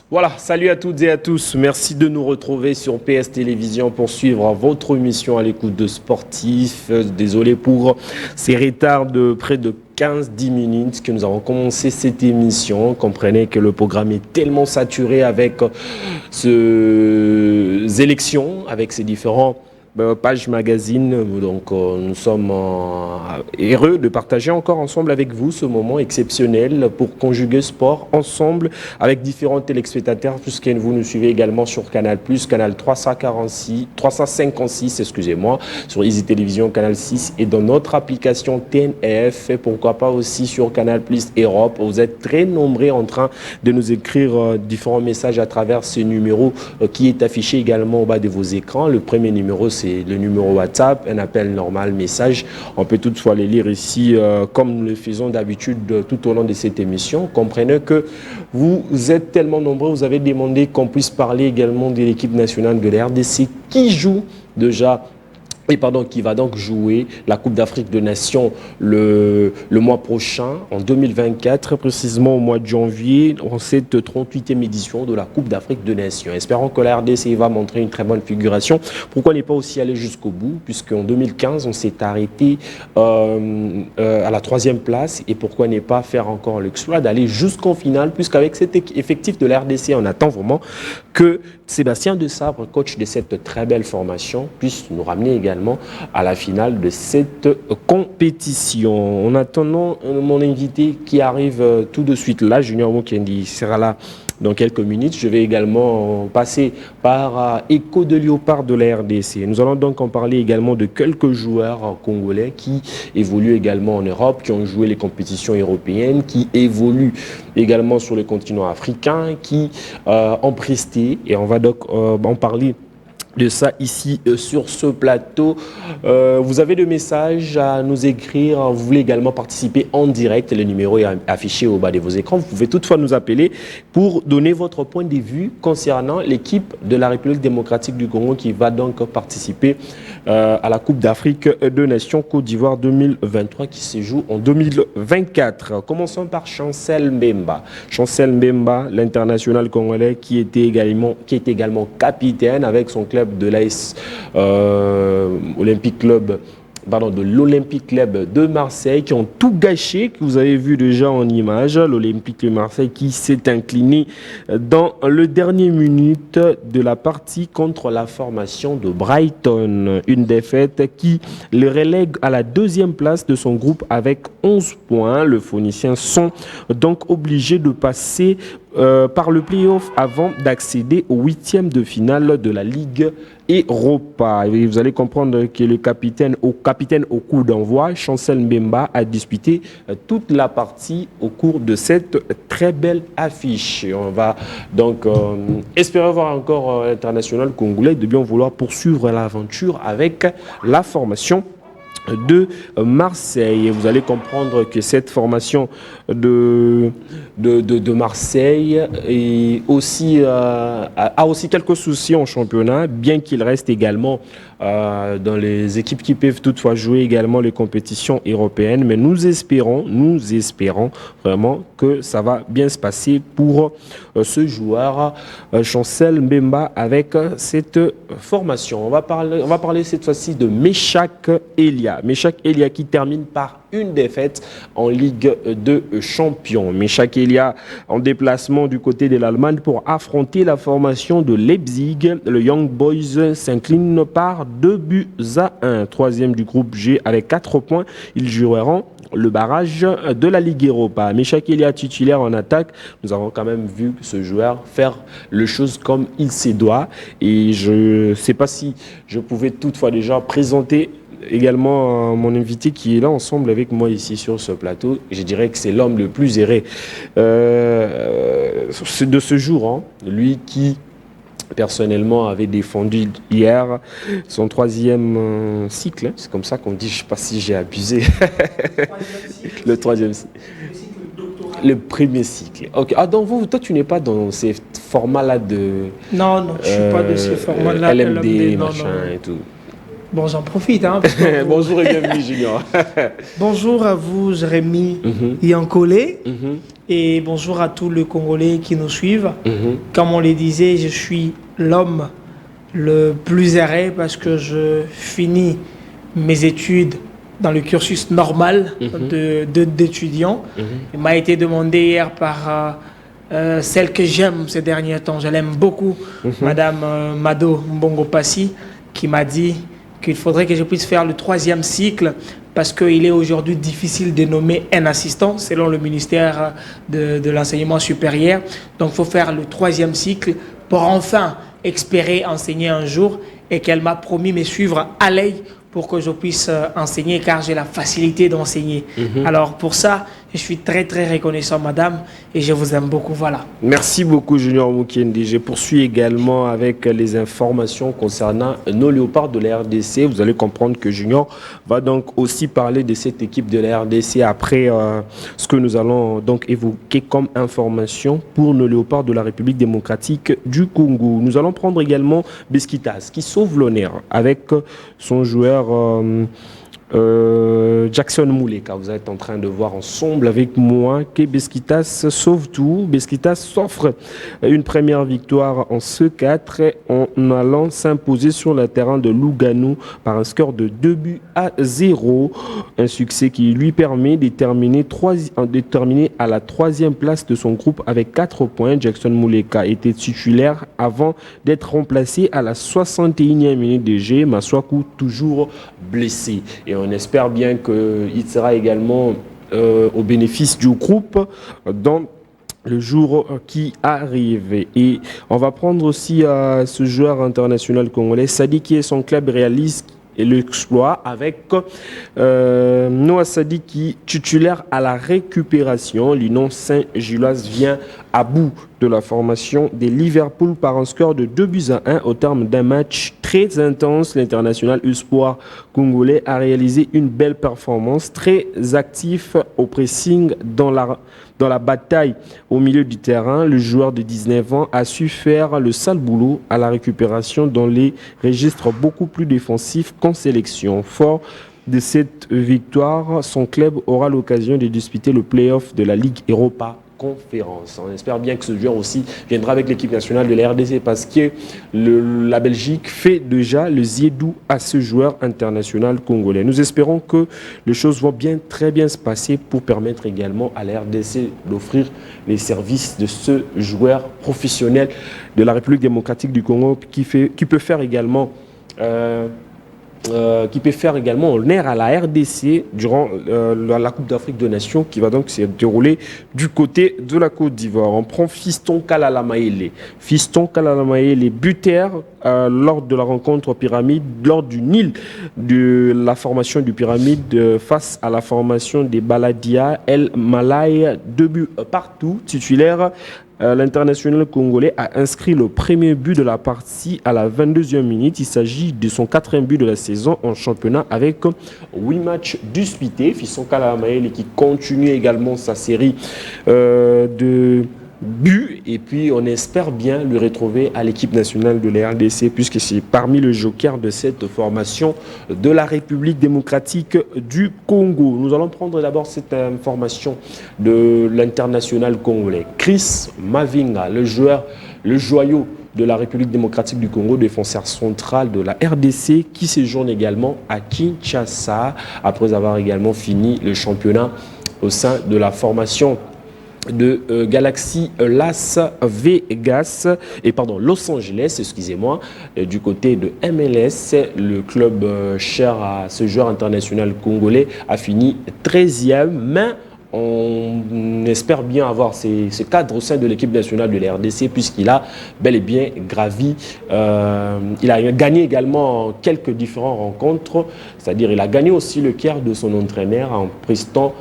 Voilà, salut à toutes et à tous. Merci de nous retrouver sur PS Télévision pour suivre votre émission à l'écoute de sportifs. Désolé pour ces retards de près de 15-10 minutes que nous avons commencé cette émission. Comprenez que le programme est tellement saturé avec ces élections, avec ces différents page magazine. Donc nous sommes heureux de partager encore ensemble avec vous ce moment exceptionnel pour conjuguer sport ensemble avec différents téléspectateurs, puisque vous nous suivez également sur Canal+, Canal 356, excusez-moi, sur Easy Télévision, Canal 6 et dans notre application TNF, et pourquoi pas aussi sur Canal+ Europe. Vous êtes très nombreux en train de nous écrire différents messages à travers ce numéro qui est affiché également au bas de vos écrans. Le premier numéro, c'est le numéro WhatsApp, un appel normal, message. On peut toutefois les lire ici comme nous le faisons d'habitude tout au long de cette émission. Comprenez que vous êtes tellement nombreux, vous avez demandé qu'on puisse parler également de l'équipe nationale de la RDC qui joue déjà qui va donc jouer la Coupe d'Afrique des Nations le mois prochain, en 2024, précisément au mois de janvier, en cette 38e édition de la Coupe d'Afrique des Nations. Espérons que la RDC va montrer une très bonne figuration. Pourquoi n'est pas aussi aller jusqu'au bout, puisqu'en 2015, on s'est arrêté à la 3e place, et pourquoi n'est pas faire encore l'exploit d'aller jusqu'en finale, puisqu'avec cet effectif de la RDC, on attend vraiment que Sébastien Desabre, coach de cette très belle formation, puisse nous ramener également à la finale de cette compétition. En attendant mon invité qui arrive tout de suite là, Junior Mukendi sera là dans quelques minutes. Je vais également passer par Echo de Léopard de la RDC. Nous allons donc en parler également de quelques joueurs congolais qui évoluent également en Europe, qui ont joué les compétitions européennes, qui évoluent également sur le continent africain, qui ont presté. Et on va donc en parler de ça ici sur ce plateau. Vous avez des messages à nous écrire. Vous voulez également participer en direct. Le numéro est affiché au bas de vos écrans. Vous pouvez toutefois nous appeler pour donner votre point de vue concernant l'équipe de la République démocratique du Congo qui va donc participer à la Coupe d'Afrique des Nations Côte d'Ivoire 2023 qui se joue en 2024. Commençons par Chancel Mbemba. Chancel Mbemba, l'international congolais qui est également capitaine avec son club de l'AS Olympique Club, de l'Olympique Club de Marseille, qui ont tout gâché, que vous avez vu déjà en image. L'Olympique de Marseille qui s'est incliné dans le dernier minute de la partie contre la formation de Brighton. Une défaite qui le relègue à la 2e place de son groupe avec 11 points. Les Phoeniciens sont donc obligés de passer par le play-off avant d'accéder au 8e de finale de la Ligue Europa. Et vous allez comprendre que le capitaine au coup d'envoi, Chancel Mbemba, a disputé toute la partie au cours de cette très belle affiche. Et on va donc espérer voir encore l'international congolais de bien vouloir poursuivre l'aventure avec la formation de Marseille. Et vous allez comprendre que cette formation de Marseille a aussi quelques soucis en championnat, bien qu'il reste également dans les équipes qui peuvent toutefois jouer également les compétitions européennes. Mais nous espérons vraiment que ça va bien se passer pour ce joueur Chancel Mbemba avec cette formation. On va parler cette fois-ci de Meshak Elia. Meshak Elia qui termine par une défaite en Ligue de Champions. Meshak Elia en déplacement du côté de l'Allemagne pour affronter la formation de Leipzig. Le Young Boys s'incline par 2-1. 3e du groupe G avec 4 points. Ils joueront le barrage de la Ligue Europa. Meshak Elia titulaire en attaque. Nous avons quand même vu ce joueur faire les choses comme il se doit. Et je ne sais pas si je pouvais toutefois déjà présenter également mon invité qui est là ensemble avec moi ici sur ce plateau. Je dirais que c'est l'homme le plus erré de ce jour, hein. Lui qui personnellement avait défendu hier son 3e cycle, c'est comme ça qu'on dit, je ne sais pas si j'ai abusé. Le 3e cycle. Le premier cycle. Ok. Ah, donc toi, tu n'es pas dans ces formats-là de... Non, je ne suis pas de ces formats-là. LMD, machin et tout. Bon, j'en profite. Bonjour et bienvenue, Junior. Bonjour à vous, Jérémy Yankolé. et bonjour à tous les Congolais qui nous suivent. Comme on le disait, je suis l'homme le plus erré parce que je finis mes études dans le cursus normal d'étudiant. Il m'a été demandé hier par celle que j'aime ces derniers temps, je l'aime beaucoup, Madame Mado Mbongo Passi, qui m'a dit qu'il faudrait que je puisse faire le 3e cycle parce qu'il est aujourd'hui difficile de nommer un assistant selon le ministère de l'enseignement supérieur. Donc il faut faire le 3e cycle pour enfin espérer enseigner un jour, et qu'elle m'a promis me suivre à l'œil pour que je puisse enseigner, car j'ai la facilité d'enseigner. Alors pour ça, je suis très très reconnaissant, madame, et je vous aime beaucoup. Voilà. Merci beaucoup, Junior Mukendi. Je poursuis également avec les informations concernant nos léopards de la RDC. Vous allez comprendre que Junior va donc aussi parler de cette équipe de la RDC après ce que nous allons donc évoquer comme information pour nos léopards de la République démocratique du Congo. Nous allons prendre également Beskitas qui sauve l'honneur avec son joueur Jackson Mouleka. Vous êtes en train de voir ensemble avec moi que Beskitas sauve tout. Beskitas s'offre une première victoire en C4 en allant s'imposer sur le terrain de Lugano par un score de 2-0. Un succès qui lui permet de terminer à la 3e place de son groupe avec 4 points. Jackson Mouleka était titulaire avant d'être remplacé à la 61e minute de jeu. Maswaku toujours blessé. Et on espère bien qu'il sera également au bénéfice du groupe dans le jour qui arrive. Et on va prendre aussi ce joueur international congolais, Sadi, qui est son club réaliste et l'exploit avec Noah Sadi qui titulaire à la récupération. L'Union Saint-Gilloise vient à bout de la formation des Liverpool par un score de 2-1 au terme d'un match très intense. L'international espoir congolais a réalisé une belle performance, très actif au pressing dans la bataille au milieu du terrain. Le joueur de 19 ans a su faire le sale boulot à la récupération dans les registres beaucoup plus défensifs qu'en sélection. Fort de cette victoire, son club aura l'occasion de disputer le play-off de la Ligue Europa Conférence. On espère bien que ce joueur aussi viendra avec l'équipe nationale de la RDC parce que la Belgique fait déjà le ziedou à ce joueur international congolais. Nous espérons que les choses vont très bien se passer pour permettre également à la RDC d'offrir les services de ce joueur professionnel de la République démocratique du Congo qui peut faire également honneur à la RDC durant la Coupe d'Afrique des Nations qui va donc se dérouler du côté de la Côte d'Ivoire. On prend Fiston Kalala Maele. Fiston Kalala Maele, buteur lors de la rencontre pyramide, lors du nil de la formation du pyramide face à la formation des Baladia El Malaya, 2 buts partout, titulaire. L'international congolais a inscrit le premier but de la partie à la 22e minute. Il s'agit de son 4e but de la saison en championnat avec 8 matchs disputés. Fiston Kalala Maele qui continue également sa série de buts, et puis on espère bien le retrouver à l'équipe nationale de la RDC puisque c'est parmi les jokers de cette formation de la République démocratique du Congo. Nous allons prendre d'abord cette information de l'international congolais. Chris Mavinga, le joyau de la République démocratique du Congo, défenseur central de la RDC, qui séjourne également à Kinshasa après avoir également fini le championnat au sein de la formation de Galaxy Las Vegas Los Angeles, excusez-moi, du côté de MLS. Le club cher à ce joueur international congolais a fini 13e, mais on espère bien avoir ce cadre au sein de l'équipe nationale de la RDC puisqu'il a bel et bien gravi. Il a gagné également quelques différentes rencontres, c'est-à-dire il a gagné aussi le cœur de son entraîneur en prestant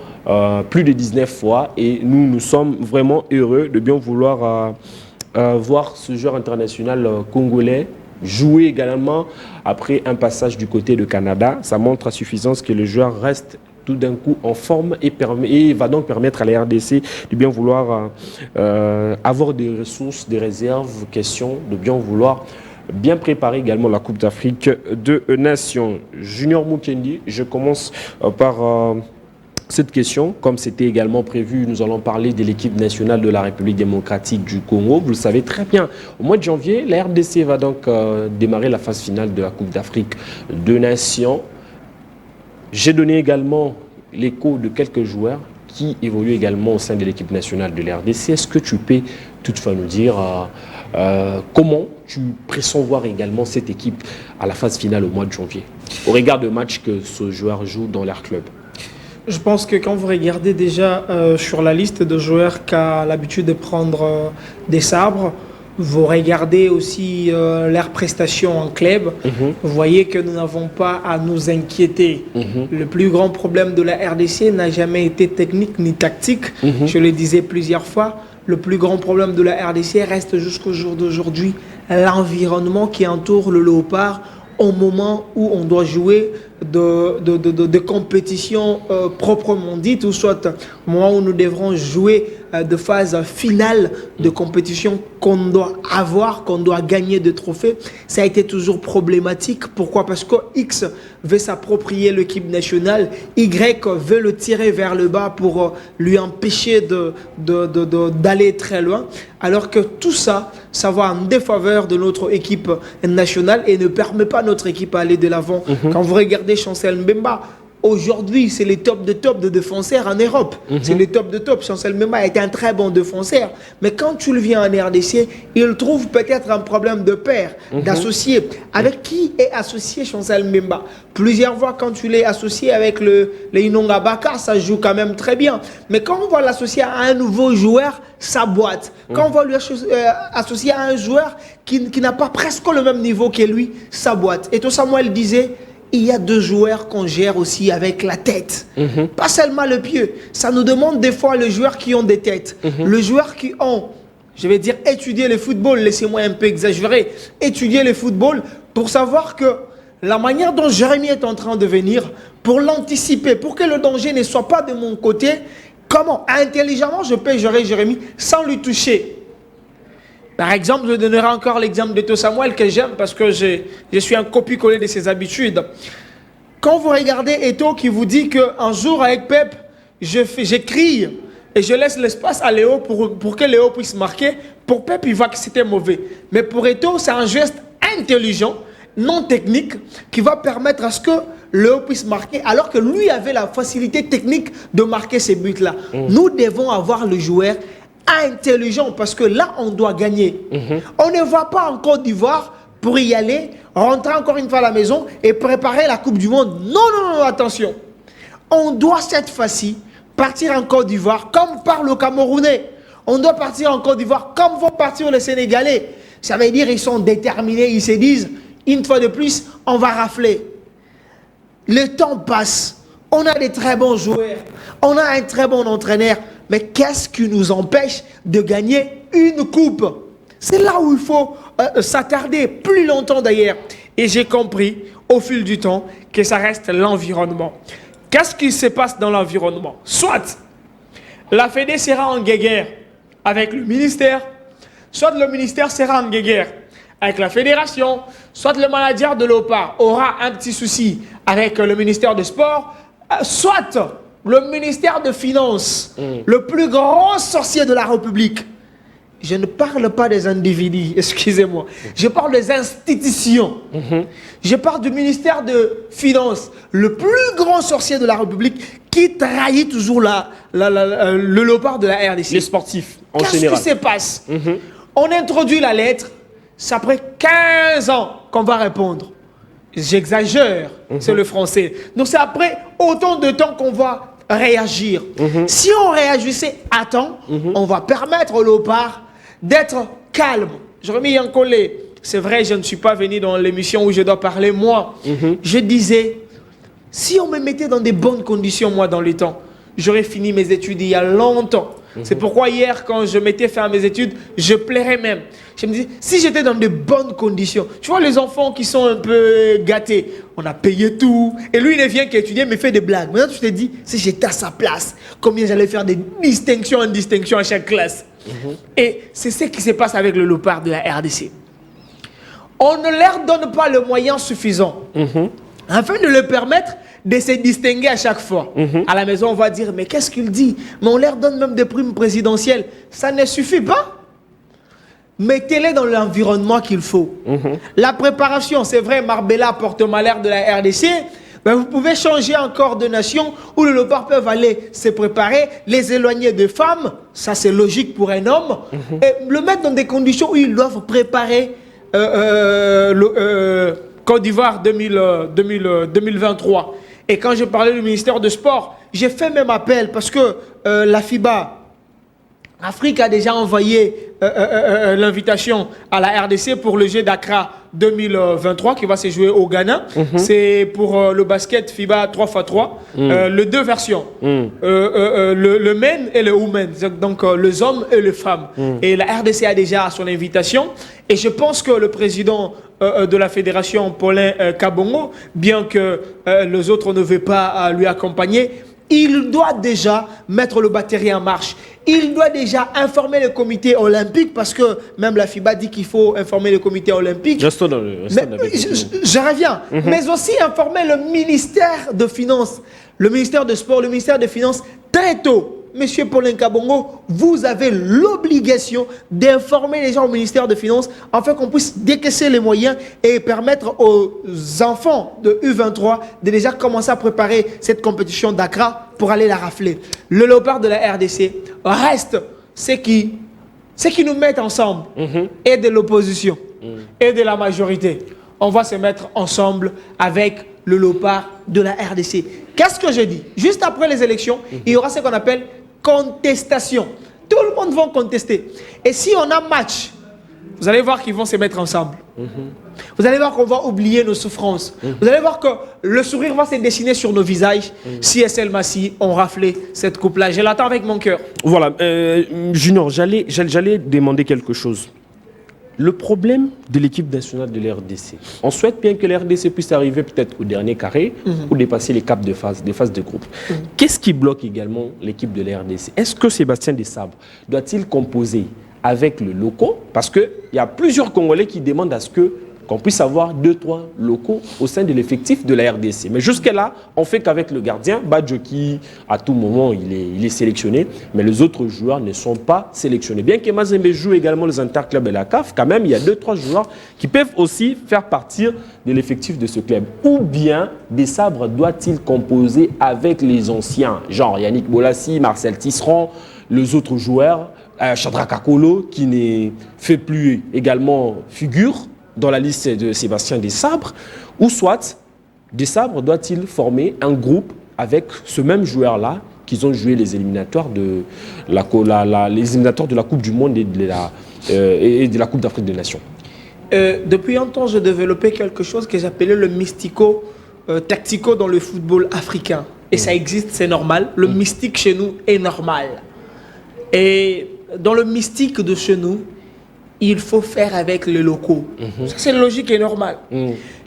plus de 19 fois, et nous sommes vraiment heureux de bien vouloir voir ce joueur international congolais jouer également après un passage du côté de Canada. Ça montre à suffisance que le joueur reste tout d'un coup en forme et va donc permettre à la RDC de bien vouloir avoir des ressources, des réserves, question de bien vouloir bien préparer également la Coupe d'Afrique des Nations. Junior Mukendi, je commence par cette question, comme c'était également prévu, nous allons parler de l'équipe nationale de la République démocratique du Congo. Vous le savez très bien, au mois de janvier, la RDC va donc démarrer la phase finale de la Coupe d'Afrique des Nations. J'ai donné également l'écho de quelques joueurs qui évoluent également au sein de l'équipe nationale de la RDC. Est-ce que tu peux toutefois nous dire comment tu pressens voir également cette équipe à la phase finale au mois de janvier, au regard de matchs que ce joueur joue dans leur club? Je pense que quand vous regardez déjà sur la liste de joueurs qui a l'habitude de prendre des sabres, vous regardez aussi leurs prestations en club, vous voyez que nous n'avons pas à nous inquiéter. Le plus grand problème de la RDC n'a jamais été technique ni tactique. Je le disais plusieurs fois, le plus grand problème de la RDC reste jusqu'au jour d'aujourd'hui l'environnement qui entoure le Léopard au moment où on doit jouer de compétition proprement dite, ou soit au moment où nous devrons jouer de phase finale de compétition qu'on doit avoir, qu'on doit gagner de trophées. Ça a été toujours problématique. Pourquoi? Parce que X veut s'approprier l'équipe nationale, Y veut le tirer vers le bas pour lui empêcher d'aller très loin, alors que tout ça, ça va en défaveur de notre équipe nationale et ne permet pas à notre équipe à aller de l'avant. Quand vous regardez Chancel Mbemba, aujourd'hui, c'est les top de défenseurs en Europe. C'est les top de top. Chancel Mbemba est un très bon défenseur. Mais quand tu le viens en RDC, il trouve peut-être un problème de pair, d'associé. Avec qui est associé Chancel Mbemba? Plusieurs fois, quand tu l'es associé avec le Inonga Baka, ça joue quand même très bien. Mais quand on va l'associer à un nouveau joueur, ça boite. Quand on va lui associer à un joueur qui n'a pas presque le même niveau que lui, ça boite. Et tout Samuel disait, il y a deux joueurs qu'on gère aussi avec la tête, pas seulement le pied. Ça nous demande des fois les joueurs qui ont des têtes, les joueurs qui ont, je vais dire, étudié le football, laissez-moi un peu exagérer, étudier le football pour savoir que la manière dont Jérémy est en train de venir, pour l'anticiper, pour que le danger ne soit pas de mon côté, comment intelligemment je peux gérer Jérémy sans lui toucher. Par exemple, je donnerai encore l'exemple de Eto Samuel que j'aime parce que je suis un copie-collé de ses habitudes. Quand vous regardez Eto qui vous dit qu'un jour avec Pep, j'écris et je laisse l'espace à Léo pour que Léo puisse marquer, pour Pep, il voit que c'était mauvais. Mais pour Eto, c'est un geste intelligent, non technique, qui va permettre à ce que Léo puisse marquer, alors que lui avait la facilité technique de marquer ces buts-là. Nous devons avoir le joueur intelligent, parce que là, on doit gagner. On ne va pas en Côte d'Ivoire pour y aller, rentrer encore une fois à la maison et préparer la Coupe du Monde. Non, non, non, attention. On doit cette fois-ci partir en Côte d'Ivoire comme parle le Camerounais. On doit partir en Côte d'Ivoire comme vont partir les Sénégalais. Ça veut dire qu'ils sont déterminés, ils se disent, une fois de plus, on va rafler. Le temps passe. On a des très bons joueurs. On a un très bon entraîneur. Mais qu'est-ce qui nous empêche de gagner une coupe? C'est là où il faut s'attarder plus longtemps d'ailleurs. Et j'ai compris au fil du temps que ça reste l'environnement. Qu'est-ce qui se passe dans l'environnement? Soit la Fédé sera en guéguerre avec le ministère, soit le ministère sera en guéguerre avec la fédération, soit le manager de l'OPA aura un petit souci avec le ministère des Sports, soit le ministère des Finances, le plus grand sorcier de la République. Je ne parle pas des individus, excusez-moi. Je parle des institutions. Je parle du ministère des Finances, le plus grand sorcier de la République qui trahit toujours le léopard de la RDC. Les sportifs, en général. Qu'est-ce qui se passe? On introduit la lettre, c'est après 15 ans qu'on va répondre. J'exagère, c'est le français. Donc c'est après autant de temps qu'on va réagir. Si on réagissait à temps, on va permettre au léopard d'être calme. Jérémy Yankolé, c'est vrai, je ne suis pas venu dans l'émission où je dois parler moi. Je disais, si on me mettait dans des bonnes conditions, moi, dans les temps, j'aurais fini mes études il y a longtemps. C'est pourquoi hier, quand je m'étais fait mes études, je plairais même. Je me disais, si j'étais dans de bonnes conditions, tu vois les enfants qui sont un peu gâtés, on a payé tout, et lui il ne vient qu'étudier, mais fait des blagues. Maintenant tu te dis, si j'étais à sa place, combien j'allais faire des distinctions en distinctions à chaque classe. Et c'est ce qui se passe avec le léopard de la RDC. On ne leur donne pas le moyen suffisant, afin de leur permettre de se distinguer à chaque fois. À la maison, on va dire, mais qu'est-ce qu'il dit? Mais on leur donne même des primes présidentielles. Ça ne suffit pas. Mettez-les dans l'environnement qu'il faut. La préparation, c'est vrai, Marbella porte malheur de la RDC, mais vous pouvez changer encore de nation où les léopards peuvent aller se préparer, les éloigner de femmes, ça c'est logique pour un homme, et le mettre dans des conditions où ils doivent préparer Côte d'Ivoire 2023. Et quand je parlais du ministère de Sport, j'ai fait même appel parce que la FIBA, Afrique a déjà envoyé l'invitation à la RDC pour le jeu d'Accra 2023 qui va se jouer au Ghana. C'est pour le basket FIBA 3x3, les deux versions, le men et le women, donc les hommes et les femmes. Et la RDC a déjà son invitation. Et je pense que le président de la fédération, Paulin Kabongo, bien que les autres ne veulent pas lui accompagner, il doit déjà mettre le batterie en marche. Il doit déjà informer le comité olympique parce que même la FIBA dit qu'il faut informer le comité olympique. Je reviens. Mais aussi informer le ministère de Finances, le ministère de Sport, le ministère des Finances très tôt. Monsieur Paulin Kabongo, vous avez l'obligation d'informer les gens au ministère de Finances afin qu'on puisse décaisser les moyens et permettre aux enfants de U23 de déjà commencer à préparer cette compétition d'Accra pour aller la rafler. Le léopard de la RDC reste ce qui nous met ensemble, et de l'opposition, et de la majorité. On va se mettre ensemble avec le léopard de la RDC. Qu'est-ce que je dis? Juste après les élections, il y aura ce qu'on appelle contestation. Tout le monde va contester. Et si on a match, vous allez voir qu'ils vont se mettre ensemble. Vous allez voir qu'on va oublier nos souffrances. Vous allez voir que le sourire va se dessiner sur nos visages si SL Massy ont raflé cette coupe-là. Je l'attends avec mon cœur. Voilà, Junior, j'allais demander quelque chose. Le problème de l'équipe nationale de l'RDC, on souhaite bien que l'RDC puisse arriver peut-être au dernier carré ou dépasser les caps de phase, des phases de groupe. Qu'est-ce qui bloque également l'équipe de l'RDC? Est-ce que Sébastien Desabre doit-il composer avec le locaux? Parce qu'il y a plusieurs Congolais qui demandent à ce qu'on puisse avoir 2-3 locaux au sein de l'effectif de la RDC. Mais jusque-là, on ne fait qu'avec le gardien, Badjo qui, à tout moment, il est sélectionné, mais les autres joueurs ne sont pas sélectionnés. Bien que Mazembe joue également les interclubs et la CAF, quand même, il y a 2-3 joueurs qui peuvent aussi faire partir de l'effectif de ce club. Ou bien, Desabre doit-il composer avec les anciens, genre Yannick Bolassi, Marcel Tisserand, les autres joueurs, Shadrack Akolo, qui ne fait plus également figure dans la liste de Sébastien Desabre, ou soit Desabre doit-il former un groupe avec ce même joueur-là qu'ils ont joué les éliminatoires de la Coupe du Monde et de la Coupe d'Afrique des Nations? Depuis un temps, j'ai développé quelque chose que j'appelais le mystico-tactico dans le football africain. Et ça existe, c'est normal. Le mystique chez nous est normal. Et dans le mystique de chez nous, il faut faire avec les locaux. Ça, c'est logique et normal.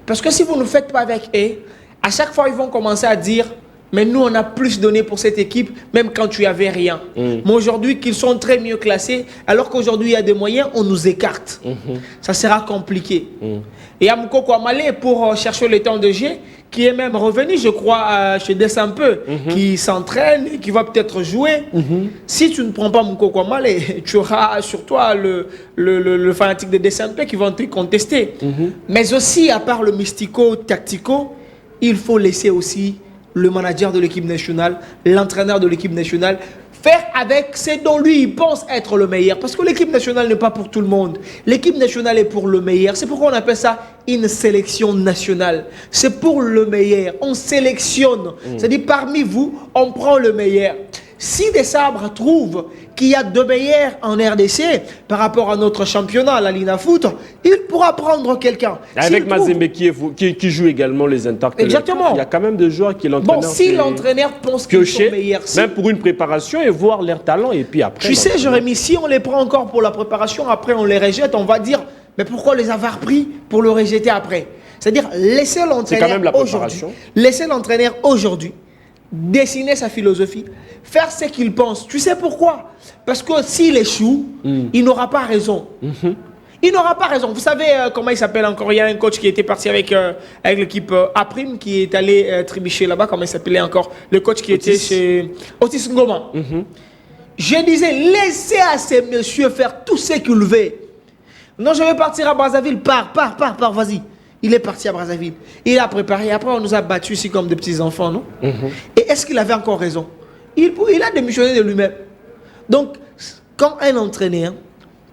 Parce que si vous ne faites pas avec eux, à chaque fois, ils vont commencer à dire « Mais nous, on a plus donné pour cette équipe, même quand tu n'avais rien. Mais aujourd'hui, qu'ils sont très mieux classés, alors qu'aujourd'hui, il y a des moyens, on nous écarte. Ça sera compliqué. Et Amouko Kouamale, pour chercher le temps de jeu, qui est même revenu, je crois, chez Desampeux, qui s'entraîne, qui va peut-être jouer. Si tu ne prends pas Mouko Kouamale, tu auras sur toi le fanatique de Desampeux qui va te contester. Mais aussi, à part le mystico-tactico, il faut laisser aussi le manager de l'équipe nationale, l'entraîneur de l'équipe nationale, faire avec ce dont lui il pense être le meilleur. Parce que l'équipe nationale n'est pas pour tout le monde. L'équipe nationale est pour le meilleur. C'est pourquoi on appelle ça une sélection nationale. C'est pour le meilleur. On sélectionne. C'est-à-dire parmi vous, on prend le meilleur. Si Desabre trouve qu'il y a de meilleurs en RDC par rapport à notre championnat, la Lina Foot, il pourra prendre quelqu'un. Avec Mazembe qui joue également les interclubs. Exactement. Il y a quand même des joueurs qui l'entraînent. Bon, si l'entraîneur pense qu'ils sont meilleurs. Même pour une préparation et voir leur talent et puis après. Tu sais, Jérémy, si on les prend encore pour la préparation, après on les rejette, on va dire, mais pourquoi les avoir pris pour le rejeter après? C'est-à-dire, laissez l'entraîneur aujourd'hui. Laissez l'entraîneur aujourd'hui dessiner sa philosophie, faire ce qu'il pense. Tu sais pourquoi? Parce que s'il échoue, il n'aura pas raison. il n'aura pas raison. Vous savez comment il s'appelle encore? Il y a un coach qui était parti avec l'équipe A-Prime qui est allé trébucher là-bas. Comment il s'appelait encore? Le coach qui était chez Otis Ngoma. Je disais, laissez à ces messieurs faire tout ce qu'ils veulent. Non, je vais partir à Brazzaville. Pars, vas-y. Il est parti à Brazzaville. Il a préparé. Après, on nous a battus ici comme des petits-enfants, non? Et est-ce qu'il avait encore raison? Il a démissionné de lui-même. Donc, quand un entraîneur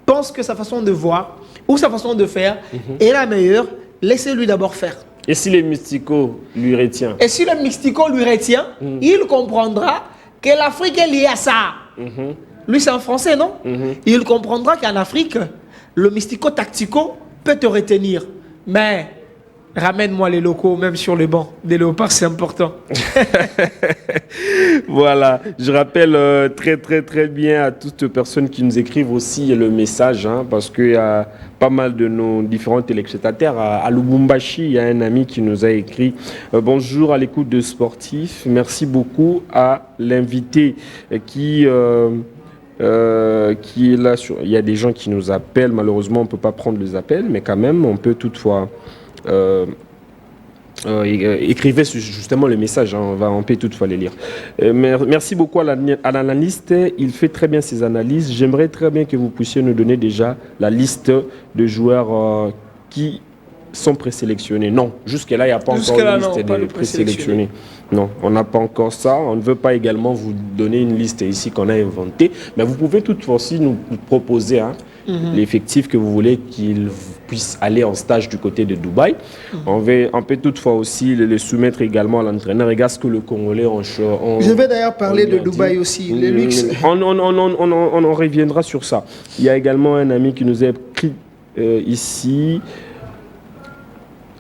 pense que sa façon de voir ou sa façon de faire est la meilleure, laissez-lui d'abord faire. Et si le Mystico lui retient? Et si le Mystico lui retient, il comprendra que l'Afrique est liée à ça. Lui, c'est un Français, non? Il comprendra qu'en Afrique, le mystico-tactico peut te retenir. Mais ramène-moi les locaux, même sur les bancs. Des léopards, c'est important. Voilà, je rappelle très bien à toutes les personnes qui nous écrivent aussi le message, parce qu'il y a pas mal de nos différents téléspectateurs. À Lubumbashi, il y a un ami qui nous a écrit bonjour à l'écoute de Sportif. Merci beaucoup à l'invité qui est là. Il y a des gens qui nous appellent. Malheureusement, on ne peut pas prendre les appels, mais quand même, on peut toutefois... écrivez justement le message, on peut toutefois les lire. Merci beaucoup à l'analyste, il fait très bien ses analyses. J'aimerais très bien que vous puissiez nous donner déjà la liste de joueurs qui sont présélectionnés. Non, jusque-là, il n'y a pas encore une liste de présélectionnés. Non, on n'a pas encore ça. On ne veut pas également vous donner une liste ici qu'on a inventée, mais vous pouvez toutefois aussi nous proposer l'effectif que vous voulez qu'il puisse aller en stage du côté de Dubaï. On peut toutefois aussi le soumettre également à l'entraîneur. Regarde ce que le Congolais Je vais d'ailleurs parler de Dubaï aussi, le luxe. On en reviendra sur ça. Il y a également un ami qui nous a écrit ici.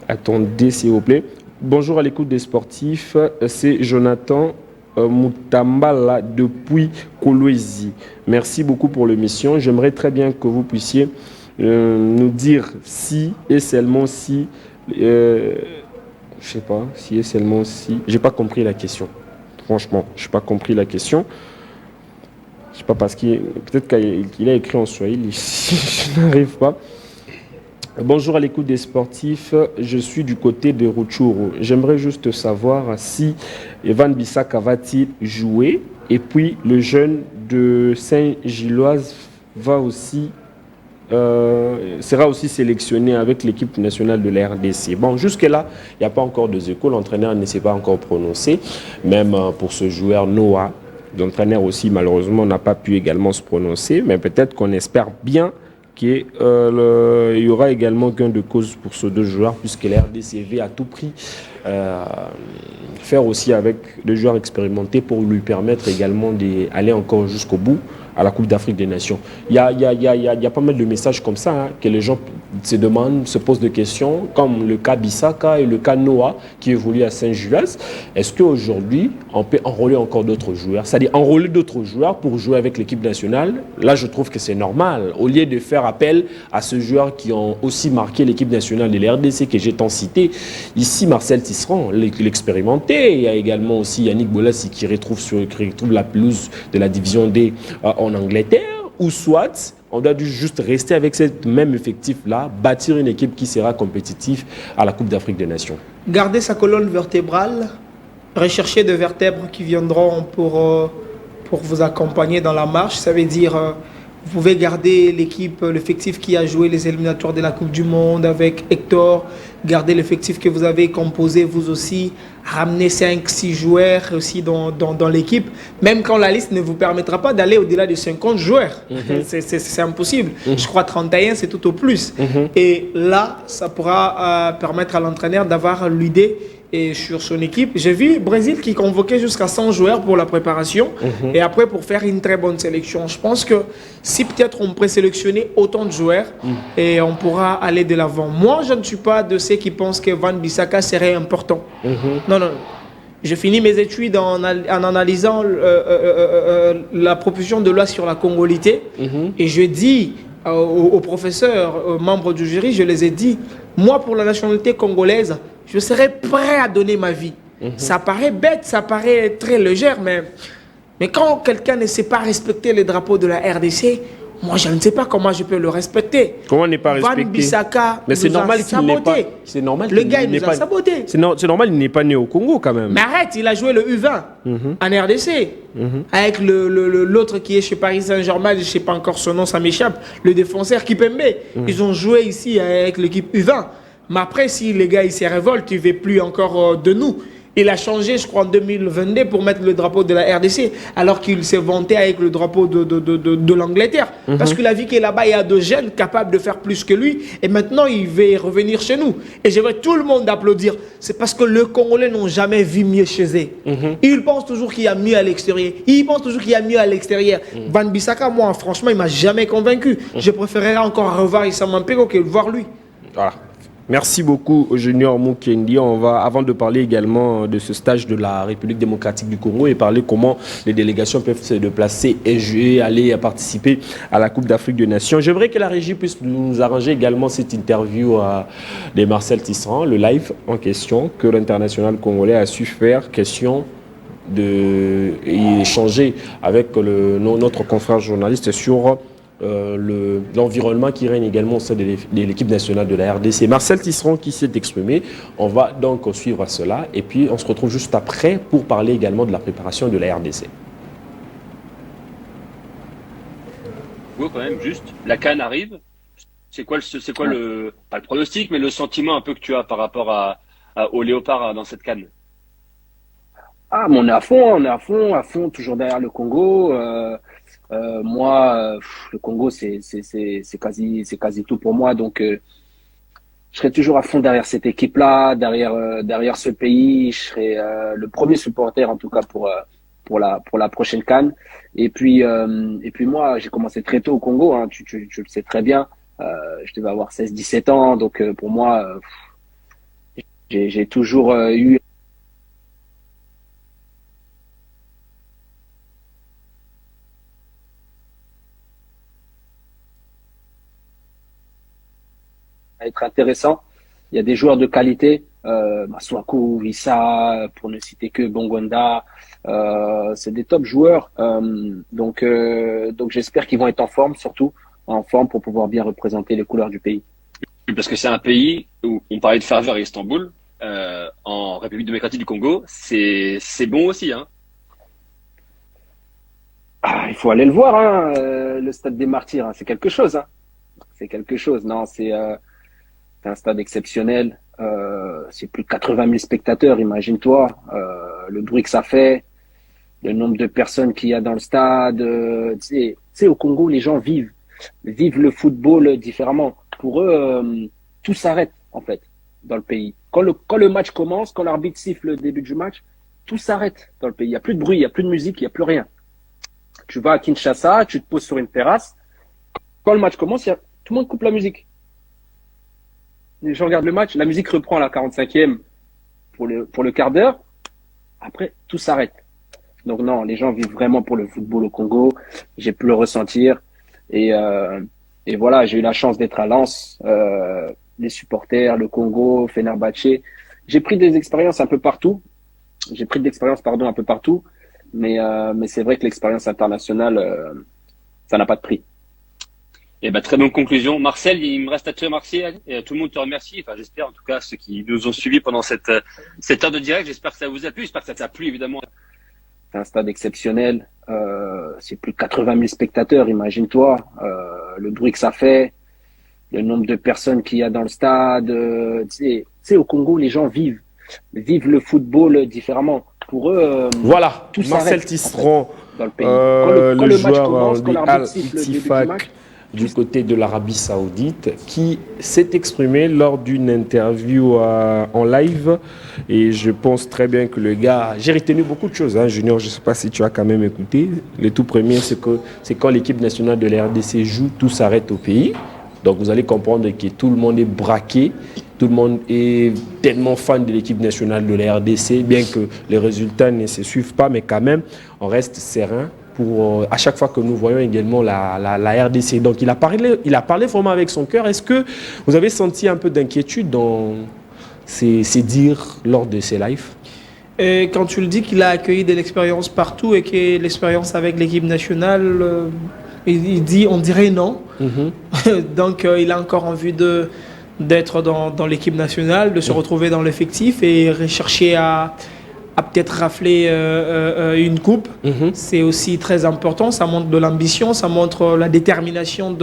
Attendez, s'il vous plaît. Bonjour à l'écoute des sportifs. C'est Jonathan Moutambala depuis Kolwezi. Merci beaucoup pour l'émission. J'aimerais très bien que vous puissiez nous dire si et seulement si, je sais pas, si et seulement si. J'ai pas compris la question. Franchement, j'ai pas compris la question. Je sais pas parce qu'il peut-être qu'il a écrit en swahili. Je n'arrive pas. Bonjour à l'écoute des sportifs, je suis du côté de Rutshuru. J'aimerais juste savoir si Evan Bissaka va-t-il jouer et puis le jeune de Saint-Gilloise sera aussi sélectionné avec l'équipe nationale de la RDC. Bon, jusque-là, il n'y a pas encore de échos, l'entraîneur ne s'est pas encore prononcé, même pour ce joueur Noah. L'entraîneur aussi, malheureusement, n'a pas pu également se prononcer, mais peut-être qu'on espère bien qu'il y aura également gain de cause pour ces deux joueurs, puisque la RDC veut à tout prix faire aussi avec des joueurs expérimentés pour lui permettre également d'aller encore jusqu'au bout à la Coupe d'Afrique des Nations. Il y a pas mal de messages comme ça que les gens se demandent, se posent des questions, comme le cas Bissaka et le cas Noah qui évolue à Saint-Gilloise. Est-ce qu'aujourd'hui, on peut enrôler encore d'autres joueurs? C'est-à-dire enrôler d'autres joueurs pour jouer avec l'équipe nationale? Là, je trouve que c'est normal. Au lieu de faire appel à ceux joueurs qui ont aussi marqué l'équipe nationale de la RDC que j'ai tant cité, ici, Marcel Tisserand, l'expérimenté. Il y a également aussi Yannick Bolassi qui retrouve la pelouse de la division D en Angleterre, ou soit on doit juste rester avec ce même effectif-là, bâtir une équipe qui sera compétitive à la Coupe d'Afrique des Nations. Garder sa colonne vertébrale, rechercher des vertèbres qui viendront pour vous accompagner dans la marche. Ça veut dire, vous pouvez garder l'équipe, l'effectif qui a joué les éliminatoires de la Coupe du Monde avec Hector, garder l'effectif que vous avez composé vous aussi, ramener 5-6 joueurs aussi dans l'équipe, même quand la liste ne vous permettra pas d'aller au-delà de 50 joueurs. C'est impossible. Je crois 31, c'est tout au plus. Et là, ça pourra permettre à l'entraîneur d'avoir l'idée sur son équipe. J'ai vu le Brésil qui convoquait jusqu'à 100 joueurs pour la préparation et après pour faire une très bonne sélection. Je pense que si peut-être on présélectionnait autant de joueurs et on pourra aller de l'avant. Moi, je ne suis pas de ceux qui pensent que Van Bissaka serait important. Non. J'ai fini mes études en analysant la proposition de loi sur la congolité et je dis aux professeurs, aux membres du jury, je les ai dit, moi pour la nationalité congolaise, je serais prêt à donner ma vie. Ça paraît bête, ça paraît très légère, mais quand quelqu'un ne sait pas respecter les drapeaux de la RDC, moi, je ne sais pas comment je peux le respecter. Comment n'est pas respecté? Van Bissaka, mais c'est normal qu'il n'est pas. C'est normal. Le gars, il nous a saboté. C'est normal, il n'est pas né au Congo quand même. Mais arrête, il a joué le U20 en RDC avec l'autre qui est chez Paris Saint-Germain, je ne sais pas encore son nom, ça m'échappe, le défenseur Kipembe. Ils ont joué ici avec l'équipe U20. Mais après, si les gars, ils se révoltent, ils ne veulent plus encore de nous. Il a changé, je crois, en 2022 pour mettre le drapeau de la RDC, alors qu'il s'est vanté avec le drapeau de l'Angleterre. Parce qu'il a vu qu'il est là-bas, il y a deux jeunes capables de faire plus que lui. Et maintenant, il veut revenir chez nous. Et j'aimerais tout le monde applaudir. C'est parce que les Congolais n'ont jamais vu mieux chez eux. Ils pensent toujours qu'il y a mieux à l'extérieur. Ils pensent toujours qu'il y a mieux à l'extérieur. Van Bissaka, moi, franchement, il ne m'a jamais convaincu. Je préférerais encore revoir Issa Mampego que voir lui. Voilà. Merci beaucoup, Junior Mukendi. On va, avant de parler également de ce stage de la République démocratique du Congo et parler comment les délégations peuvent se déplacer et jouer, aller participer à la Coupe d'Afrique des Nations. J'aimerais que la régie puisse nous arranger également cette interview de Marcel Tisserand, le live en question que l'international congolais a su faire, question de échanger avec notre confrère journaliste sur l'environnement qui règne également au sein de l'équipe nationale de la RDC. Marcel Tisserand qui s'est exprimé. On va donc suivre cela et puis on se retrouve juste après pour parler également de la préparation de la RDC. Oui, quand même, juste, la CAN arrive. C'est quoi le, pas le pronostic, mais le sentiment un peu que tu as par rapport au Léopard dans cette CAN? Ah, mais on est à fond, toujours derrière le Congo. Moi, le Congo, c'est quasi tout pour moi. Donc, je serai toujours à fond derrière cette équipe-là, derrière ce pays. Je serai le premier supporter, en tout cas, pour la prochaine CAN. Et puis moi, j'ai commencé très tôt au Congo. Hein, tu le sais très bien. Je devais avoir 16-17 ans. Donc, pour moi, j'ai toujours eu à être intéressant. Il y a des joueurs de qualité, Masuaku, Issa, pour ne citer que Bongonda, c'est des top joueurs. Donc j'espère qu'ils vont être en forme, surtout en forme pour pouvoir bien représenter les couleurs du pays. Parce que c'est un pays où on parlait de ferveur à Istanbul, en République démocratique du Congo, c'est bon aussi, hein. Ah, il faut aller le voir, hein, le stade des Martyrs, hein, c'est quelque chose, hein. C'est quelque chose. Non, c'est un stade exceptionnel. C'est plus de 80 000 spectateurs, imagine-toi. Le bruit que ça fait, le nombre de personnes qu'il y a dans le stade. Tu sais, au Congo, les gens vivent le football différemment. Pour eux, tout s'arrête, en fait, dans le pays. Quand le match commence, quand l'arbitre siffle le début du match, tout s'arrête dans le pays. Il n'y a plus de bruit, il n'y a plus de musique, il n'y a plus rien. Tu vas à Kinshasa, tu te poses sur une terrasse. Quand le match commence, tout le monde coupe la musique. Les gens regardent le match, la musique reprend à la 45e pour le quart d'heure. Après, tout s'arrête. Donc non, les gens vivent vraiment pour le football au Congo. J'ai pu le ressentir. Et voilà, j'ai eu la chance d'être à Lens, les supporters, le Congo, Fenerbahçe. J'ai pris des expériences un peu partout. Un peu partout. Mais c'est vrai que l'expérience internationale, ça n'a pas de prix. Et ben, très bonne conclusion. Marcel, il me reste à te remercier et tout le monde te remercie. Enfin, j'espère, en tout cas, ceux qui nous ont suivis pendant cette heure de direct. J'espère que ça vous a plu. J'espère que ça t'a plu, évidemment. C'est un stade exceptionnel. C'est plus de 80 000 spectateurs, imagine-toi. Le bruit que ça fait, le nombre de personnes qu'il y a dans le stade. Tu sais, au Congo, les gens vivent le football différemment. Pour eux, voilà, tout Marcel Tisserand, en fait, dans le pays. Le joueur d'Al-Ittifaq du côté de l'Arabie Saoudite, qui s'est exprimé lors d'une interview en live. Et je pense très bien que le gars... J'ai retenu beaucoup de choses, hein, Junior, je ne sais pas si tu as quand même écouté. Le tout premier, c'est quand l'équipe nationale de la RDC joue, tout s'arrête au pays. Donc vous allez comprendre que tout le monde est braqué. Tout le monde est tellement fan de l'équipe nationale de la RDC, bien que les résultats ne se suivent pas, mais quand même, on reste serein pour à chaque fois que nous voyons également la RDC. Donc il a parlé vraiment avec son cœur. Est-ce que vous avez senti un peu d'inquiétude dans ces dires lors de ces lives? Et quand tu le dis qu'il a accueilli de l'expérience partout et que l'expérience avec l'équipe nationale, Il dit, on dirait non. Donc, il a encore envie d'être dans l'équipe nationale, de se retrouver dans l'effectif et rechercher à peut-être rafler une coupe. C'est aussi très important. Ça montre de l'ambition, ça montre la détermination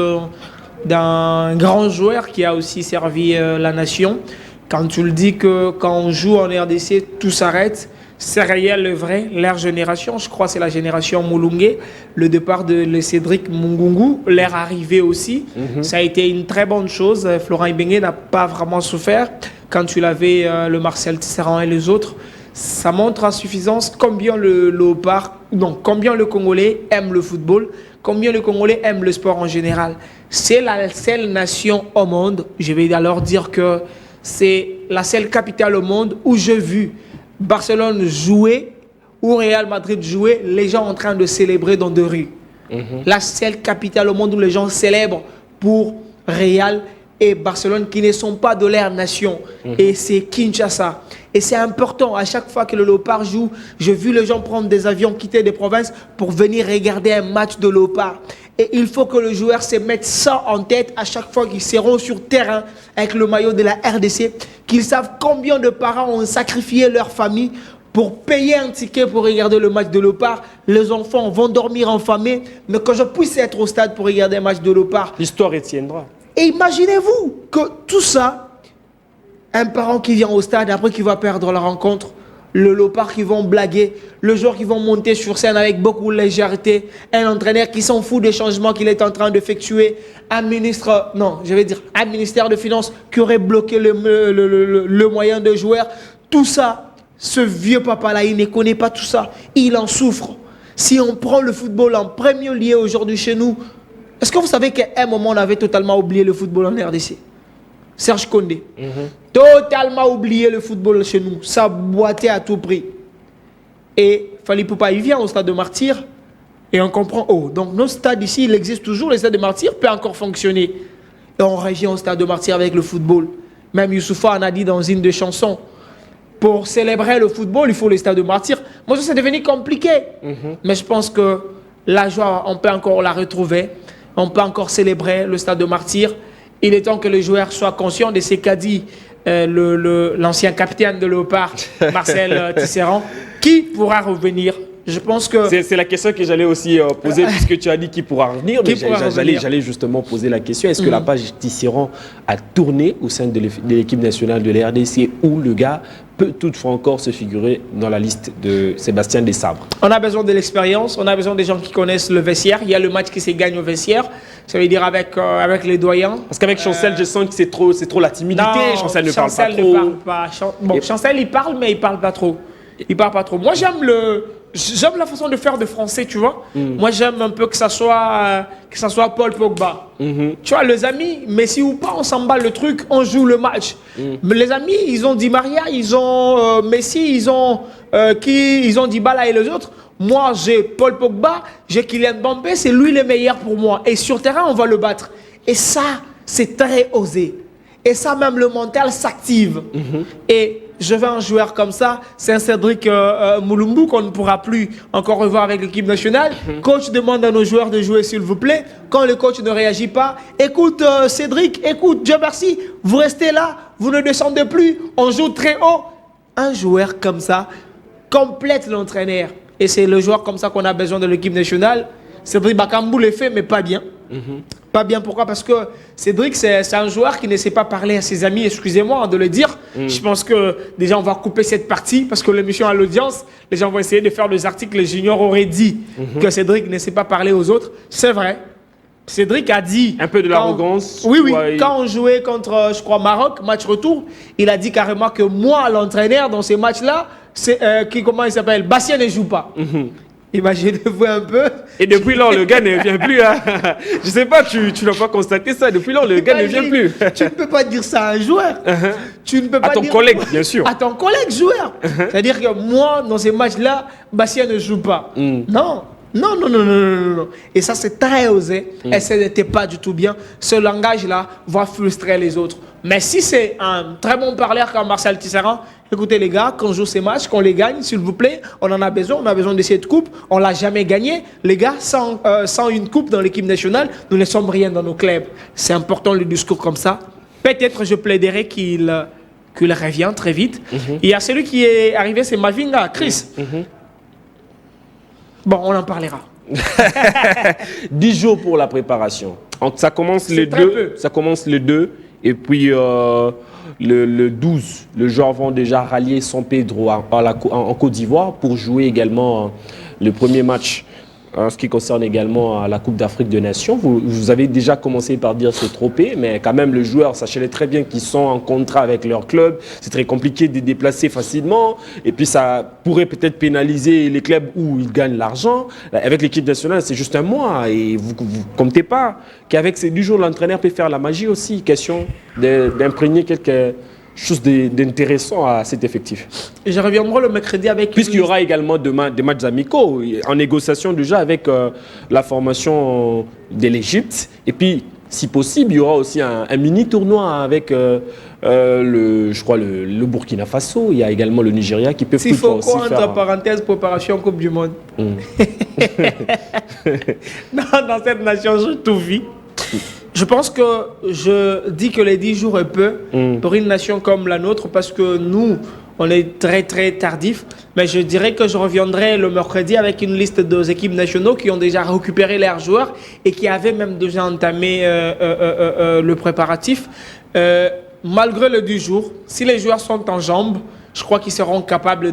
d'un grand joueur qui a aussi servi la nation. Quand tu le dis que quand on joue en RDC, tout s'arrête, c'est réel, le vrai. Leur génération, je crois, c'est la génération Moulungue. Le départ de Cédric Mungungu, leur arrivée aussi, ça a été une très bonne chose. Florent Ibenge n'a pas vraiment souffert. Quand tu l'avais, le Marcel Tisserand et les autres, ça montre à suffisance combien combien le Congolais aime le football, combien le Congolais aime le sport en général. C'est la seule nation au monde, je vais alors dire que c'est la seule capitale au monde où j'ai vu Barcelone jouer ou Real Madrid jouer, les gens en train de célébrer dans des rues. La seule capitale au monde où les gens célèbrent pour Real et Barcelone qui ne sont pas de leur nation. Et c'est Kinshasa. Et c'est important, à chaque fois que le Léopard joue, j'ai vu les gens prendre des avions, quitter des provinces pour venir regarder un match de Léopard. Et il faut que le joueur se mette ça en tête à chaque fois qu'ils seront sur terrain avec le maillot de la RDC, qu'ils savent combien de parents ont sacrifié leur famille pour payer un ticket pour regarder le match de Léopard. Les enfants vont dormir en famille, mais que je puisse être au stade pour regarder un match de Léopard. L'histoire retiendra. Et imaginez-vous que tout ça, un parent qui vient au stade, après qui va perdre la rencontre, le Léopard qui vont blaguer, le joueur qui vont monter sur scène avec beaucoup de légèreté, un entraîneur qui s'en fout des changements qu'il est en train d'effectuer, un ministère de Finances qui aurait bloqué le moyen de joueur. Tout ça, ce vieux papa-là, il ne connaît pas tout ça. Il en souffre. Si on prend le football en premier lieu aujourd'hui chez nous, est-ce que vous savez qu'à un moment, on avait totalement oublié le football en RDC? Serge Condé. Totalement oublié le football chez nous. Ça boitait à tout prix. Et Fally Poupa, il vient au stade de Martyrs et on comprend, donc notre stade ici, il existe toujours, le stade de Martyrs peut encore fonctionner. Et on réagit au stade de Martyrs avec le football. Même Youssoufa en a dit dans une des chansons, pour célébrer le football, il faut le stade de Martyrs. Moi, ça, c'est devenu compliqué. Mais je pense que la joie, on peut encore la retrouver. On peut encore célébrer le stade de Martyrs. Il est temps que les joueurs soient conscients de ce qu'a dit l'ancien capitaine de Léopard, Marcel Tisserand, qui pourra revenir. Je pense que... C'est la question que j'allais aussi poser, puisque tu as dit qui pourra revenir. J'allais justement poser la question. Est-ce que la page Tisserand a tourné au sein de l'équipe nationale de la RDC où le gars peut toutefois encore se figurer dans la liste de Sébastien Desabre? On a besoin de l'expérience, on a besoin des gens qui connaissent le vestiaire. Il y a le match qui se gagne au vestiaire, ça veut dire avec les doyens. Parce qu'avec Chancel, je sens que c'est trop la timidité. Non, Chancel ne parle pas trop. Ne parle pas. Chancel, il parle, mais il parle pas trop. Il parle pas trop. Moi, j'aime la façon de faire de français, tu vois. Moi, j'aime un peu que ça soit Paul Pogba. Tu vois, les amis, Messi ou pas, on s'emballe le truc, on joue le match. Mais les amis, ils ont Di Maria, ils ont Messi, ils ont Dybala et les autres. Moi, j'ai Paul Pogba, j'ai Kylian Mbappé, c'est lui le meilleur pour moi. Et sur terrain, on va le battre. Et ça, c'est très osé. Et ça, même le mental s'active. Et je veux un joueur comme ça, c'est un Cédric Moulumbu qu'on ne pourra plus encore revoir avec l'équipe nationale. Coach demande à nos joueurs de jouer, s'il vous plaît. Quand le coach ne réagit pas, écoute Cédric, écoute, Dieu merci, vous restez là, vous ne descendez plus, on joue très haut. Un joueur comme ça complète l'entraîneur. Et c'est le joueur comme ça qu'on a besoin de l'équipe nationale. Cédric Bakambu le fait, mais pas bien. Pas bien, pourquoi? Parce que Cédric, c'est un joueur qui ne sait pas parler à ses amis, excusez-moi de le dire. Je pense que déjà, on va couper cette partie parce que l'émission a l'audience. Les gens vont essayer de faire des articles. Les juniors auraient dit que Cédric ne sait pas parler aux autres. C'est vrai. Cédric a dit... Un peu de l'arrogance. Oui. Quand on jouait contre, je crois, Maroc, match retour, il a dit carrément que moi, l'entraîneur, dans ces matchs-là, comment il s'appelle? Bastien ne joue pas. Imaginez-vous un peu. Et depuis lors, le gars ne vient plus. Hein. Je sais pas, tu n'as pas constaté ça. Depuis lors, le gars ne vient plus. Tu ne peux pas dire ça à un joueur. Tu ne peux pas à ton collègue, bien sûr. À ton collègue joueur. C'est-à-dire que moi, dans ces matchs-là, Bastien ne joue pas. Non. Et ça, c'est très osé. Et ça n'était pas du tout bien. Ce langage-là va frustrer les autres. Mais si c'est un très bon parleur comme Marcel Tisserand, écoutez les gars, qu'on joue ces matchs, qu'on les gagne, s'il vous plaît, on en a besoin de cette coupe, on ne l'a jamais gagné. Les gars, sans une coupe dans l'équipe nationale, nous ne sommes rien dans nos clubs. C'est important le discours comme ça. Peut-être je plaiderai qu'il revient très vite. Il y a celui qui est arrivé, c'est Mavinga, Chris. Bon, on en parlera. 10 jours pour la préparation. Donc, ça commence le 2. Ça commence le 2. Et puis, le 12, les joueurs vont déjà rallier San Pedro en Côte d'Ivoire pour jouer également le premier match en ce qui concerne également la Coupe d'Afrique des Nations. Vous avez déjà commencé par dire c'est trop peu, mais quand même, les joueurs, sachez-le très bien qu'ils sont en contrat avec leur club. C'est très compliqué de les déplacer facilement. Et puis, ça pourrait peut-être pénaliser les clubs où ils gagnent l'argent. Avec l'équipe nationale, c'est juste un mois. Et vous ne comptez pas qu'avec ces 10 jours, l'entraîneur peut faire la magie aussi. Question d'imprégner quelque chose d'intéressant à cet effectif. Et je reviendrai le mercredi avec... Puisqu'il y aura également demain des matchs amicaux, en négociation déjà avec la formation de l'Égypte. Et puis, si possible, il y aura aussi un mini-tournoi avec, je crois, le Burkina Faso. Il y a également le Nigeria qui peut aussi faire... S'il faut quoi, entre parenthèses, préparation Coupe du Monde. Dans cette nation, je tout vis. Je pense que je dis que les 10 jours est peu pour une nation comme la nôtre parce que nous, on est très très tardif. Mais je dirais que je reviendrai le mercredi avec une liste des équipes nationaux qui ont déjà récupéré leurs joueurs et qui avaient même déjà entamé le préparatif. Malgré les 10 jours, si les joueurs sont en jambes, je crois qu'ils seront capables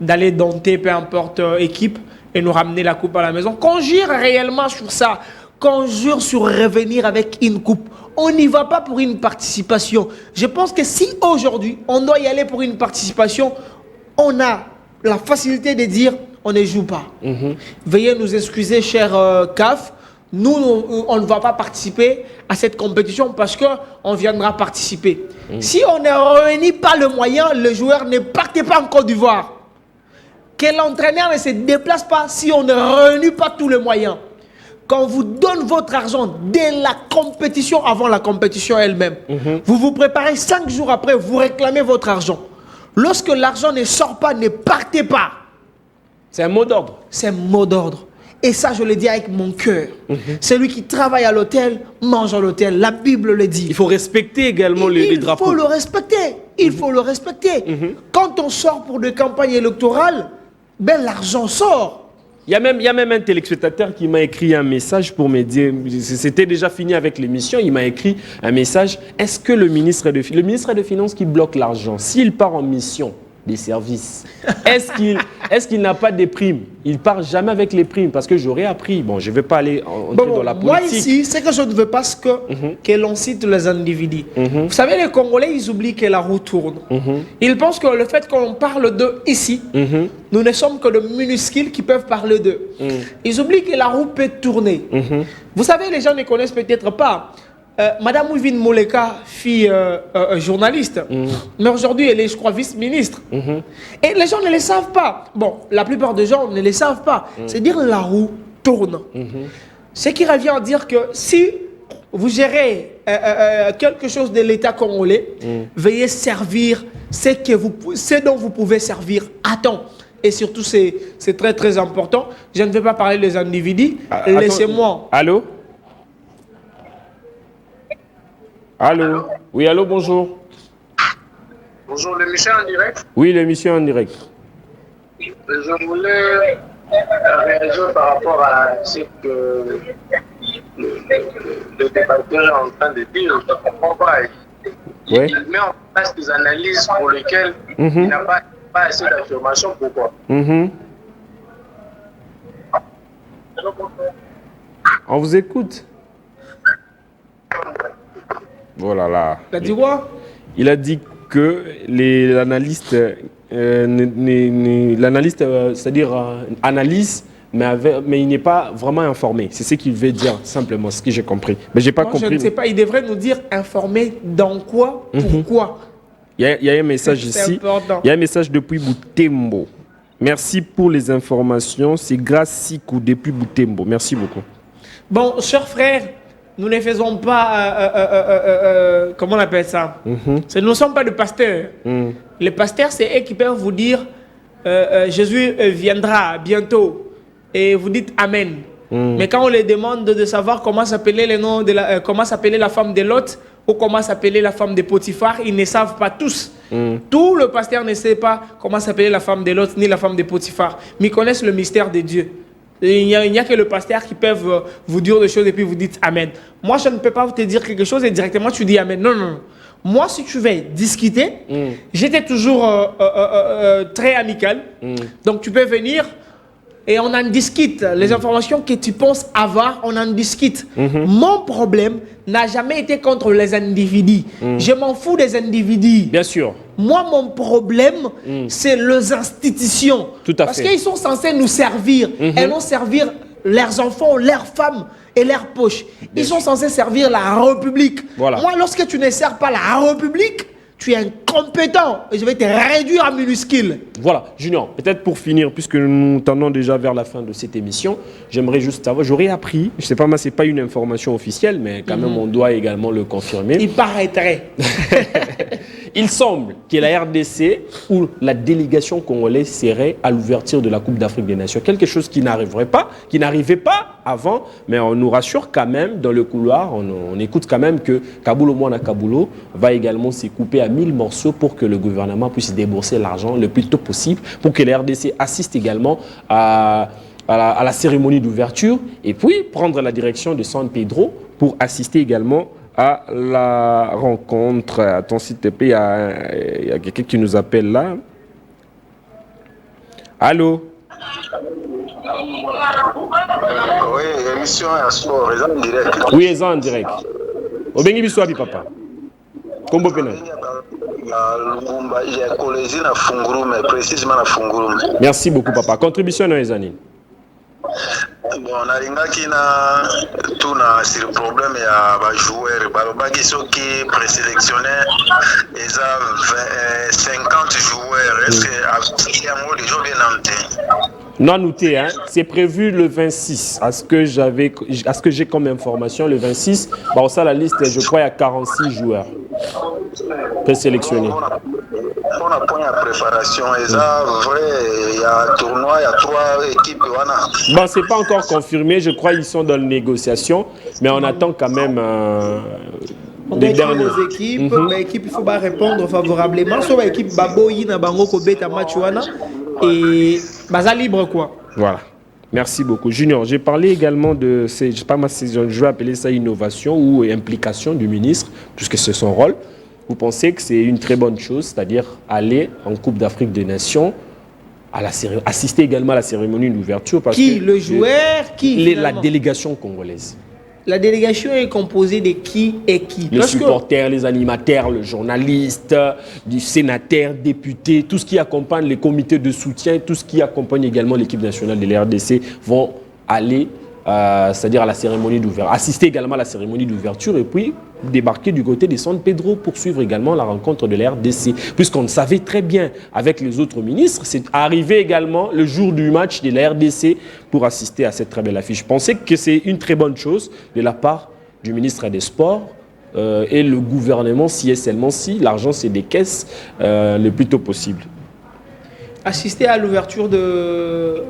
d'aller dompter peu importe équipe et nous ramener la coupe à la maison. Qu'on jure réellement sur ça. Qu'on jure sur revenir avec une coupe. On n'y va pas pour une participation. Je pense que si aujourd'hui, on doit y aller pour une participation, on a la facilité de dire on ne joue pas. Veuillez nous excuser, cher CAF. Nous, on ne va pas participer à cette compétition parce qu'on viendra participer. Si on ne réunit pas le moyen, le joueur ne partez pas en Côte d'Ivoire. Que l'entraîneur ne se déplace pas si on ne réunit pas tous les moyens. Quand on vous donne votre argent dès la compétition, avant la compétition elle-même, vous vous préparez 5 jours après, vous réclamez votre argent. Lorsque l'argent ne sort pas, ne partez pas. C'est un mot d'ordre. C'est un mot d'ordre. Et ça, je le dis avec mon cœur. Celui qui travaille à l'hôtel, mange à l'hôtel. La Bible le dit. Il faut respecter également les drapeaux. Il faut le respecter. Il faut le respecter. Quand on sort pour des campagnes électorales, ben, l'argent sort. Il y a même un téléspectateur qui m'a écrit un message pour me dire, c'était déjà fini avec l'émission, il m'a écrit un message, est-ce que le ministre des Finances qui bloque l'argent, s'il part en mission des services, est-ce qu'il n'a pas des primes? Il ne part jamais avec les primes parce que j'aurais appris, bon, je ne vais pas aller entrer dans la politique. Moi ici, c'est que je ne veux pas que l'on cite les individus. Vous savez, les Congolais, ils oublient que la roue tourne. Ils pensent que le fait qu'on parle d'eux ici, nous ne sommes que de minuscules qui peuvent parler d'eux. Ils oublient que la roue peut tourner. Vous savez, les gens ne connaissent peut-être pas. Madame Ouvine Moleka, fille journaliste, mais aujourd'hui elle est, je crois, vice-ministre. Et les gens ne le savent pas. Bon, la plupart des gens ne le savent pas. C'est dire la roue tourne. Ce qui revient à dire que si vous gérez quelque chose de l'État congolais, veuillez servir ce dont vous pouvez servir à temps. Et surtout, c'est très très important. Je ne vais pas parler des individus. Laissez-moi. Allô? Allô? Oui, allô, bonjour. Bonjour, l'émission en direct? Oui, l'émission en direct. Je voulais réagir par rapport à ce que le débatteur est en train de dire. Je ne comprends pas. Oui. Il met en place des analyses pour lesquelles il n'a pas assez d'informations. Pourquoi? On vous écoute. Oh là là. Il a dit quoi? Il a dit que l'analyste, c'est-à-dire analyse, mais il n'est pas vraiment informé. C'est ce qu'il veut dire, simplement, ce que j'ai compris. Mais j'ai pas compris. Je ne sais pas, il devrait nous dire informé dans quoi, pourquoi. Il y a un message ici. Important. Il y a un message depuis Boutembo. Merci pour les informations. C'est Gracikou depuis Boutembo. Merci beaucoup. Bon, chers frères, nous ne faisons pas, comment on appelle ça? Nous ne sommes pas des pasteurs. Les pasteurs, c'est eux qui peuvent vous dire, Jésus viendra bientôt. Et vous dites Amen. Mais quand on les demande de savoir comment s'appelait le nom de comment s'appelait la femme de Lot ou comment s'appelait la femme de Potiphar, ils ne savent pas tous. Tout le pasteur ne sait pas comment s'appelait la femme de Lot ni la femme de Potiphar, mais ils connaissent le mystère de Dieu. Il n'y a que le pasteur qui peut vous dire des choses et puis vous dites Amen. Moi, je ne peux pas te dire quelque chose et directement tu dis Amen. Non, non, non. Moi, si tu veux discuter, j'étais toujours très amical. Donc, tu peux venir et on en discute. Les informations que tu penses avoir, on en discute. Mon problème n'a jamais été contre les individus. Je m'en fous des individus. Bien sûr. Moi, mon problème, c'est les institutions. Tout à fait. Parce qu'ils sont censés nous servir et non servir leurs enfants, leurs femmes et leurs poches. Ils sont censés servir la République. Voilà. Moi, lorsque tu ne sers pas la République, tu es incompétent et je vais te réduire à minuscule. Voilà, Junior, peut-être pour finir, puisque nous tendons déjà vers la fin de cette émission, j'aimerais juste savoir, j'aurais appris, je ne sais pas, moi, ce n'est pas une information officielle, mais quand même, on doit également le confirmer. Il paraîtrait. Il semble que la RDC ou la délégation congolaise serait à l'ouverture de la Coupe d'Afrique des Nations. Quelque chose qui n'arrivait pas avant, mais on nous rassure quand même dans le couloir, on écoute quand même que Kabulo Mwana Kabulo va également se couper à 1000 morceaux pour que le gouvernement puisse débourser l'argent le plus tôt possible, pour que la RDC assiste également à la cérémonie d'ouverture et puis prendre la direction de San Pedro pour assister également à la rencontre. Attends, s'il te plaît, il y a quelqu'un qui nous appelle là. Allô? Oui, émission à sport, ils en direct. Oui, ils sont en direct. Obengi biswabi papa. Kombo pena. Merci beaucoup papa. Contribution dans les années. Bon, nalingaki na tuna sur le problème ya ba joueurs balobaki soki présélectionné eza 50 joueurs. Est-ce que yango les gens viennent en non noté, hein? C'est prévu le 26. À ce que j'ai comme information, le 26, bah, on sait la liste, je crois, il y a 46 joueurs présélectionnés. On a point de préparation, et ça, vrai, il y a un tournoi, il y a 3 équipes. Bon, c'est pas encore confirmé, je crois qu'ils sont dans les négociations, mais on attend quand même des dernières équipes. L'équipe, il faut pas répondre favorablement. Sauf l'équipe Baboyi, Nabango, Kobeta, Machuana. Et Baza libre quoi. Voilà. Merci beaucoup. Junior, j'ai parlé également de, je sais pas, je vais appeler ça innovation ou implication du ministre, puisque c'est son rôle. Vous pensez que c'est une très bonne chose, c'est-à-dire aller en Coupe d'Afrique des Nations, assister également à la cérémonie d'ouverture. Qui? Le joueur? Qui? La délégation congolaise. La délégation est composée de qui et qui? Les supporters, les animateurs, le journaliste, les sénateurs, députés, tout ce qui accompagne les comités de soutien, tout ce qui accompagne également l'équipe nationale de la RDC vont aller, c'est-à-dire à la cérémonie d'ouverture, assister également à la cérémonie d'ouverture et puis débarquer du côté de San Pedro pour suivre également la rencontre de la RDC. Puisqu'on savait très bien avec les autres ministres, c'est arrivé également le jour du match de la RDC pour assister à cette très belle affiche. Je pensais que c'est une très bonne chose de la part du ministre des Sports et le gouvernement, si et seulement si l'argent c'est des caisses le plus tôt possible. Assister à l'ouverture de...